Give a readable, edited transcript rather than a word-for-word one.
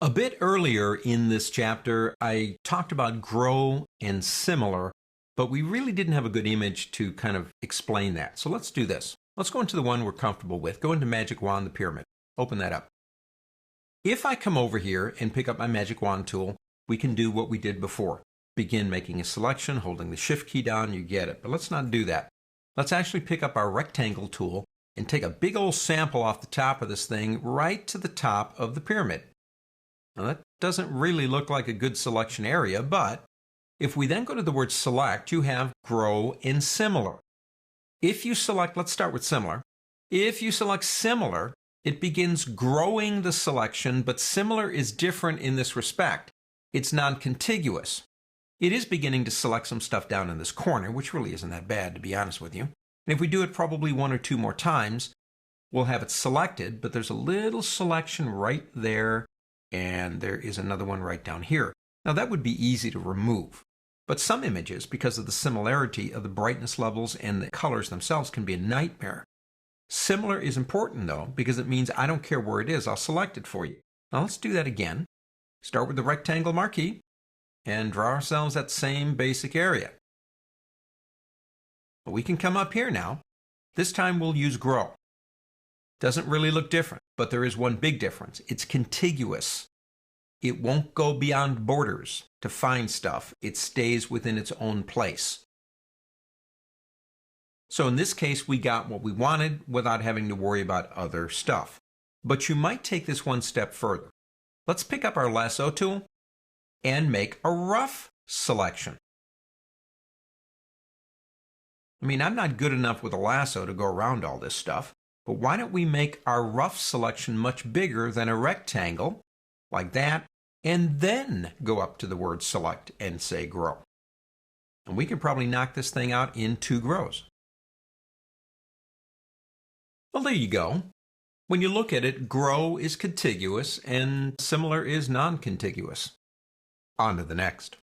A bit earlier in this chapter, I talked about grow and similar, but we really didn't have a good image to kind of explain that. So let's do this. Let's go into the one we're comfortable with. Go into Magic Wand, the pyramid. Open that up. If I come over here and pick up my Magic Wand tool, we can do what we did before. Begin making a selection, holding the Shift key down, you get it. But let's not do that. Let's actually pick up our rectangle tool and take a big old sample off the top of this thing right to the top of the pyramid. Now that doesn't really look like a good selection area, but if we then go to the word select, you have grow and similar. If you select, let's start with similar. If you select similar, it begins growing the selection, but similar is different in this respect. It's non-contiguous. It is beginning to select some stuff down in this corner, which really isn't that bad, to be honest with you. And if we do it probably one or two more times, we'll have it selected, but there's a little selection right there, and there is another one right down here. Now that would be easy to remove, but some images, because of the similarity of the brightness levels and the colors themselves, can be a nightmare. Similar is important though, because it means I don't care where it is, I'll select it for you. Now let's do that again. Start with the rectangle marquee and draw ourselves that same basic area. But we can come up here now. This time we'll use grow. Doesn't really look different, but there is one big difference. It's contiguous. It won't go beyond borders to find stuff. It stays within its own place. So in this case, we got what we wanted without having to worry about other stuff. But you might take this one step further. Let's pick up our lasso tool and make a rough selection. I mean, I'm not good enough with a lasso to go around all this stuff. But why don't we make our rough selection much bigger than a rectangle, like that, and then go up to the word select and say grow. And we can probably knock this thing out in 2 grows. Well, there you go. When you look at it, grow is contiguous and similar is non-contiguous. On to the next.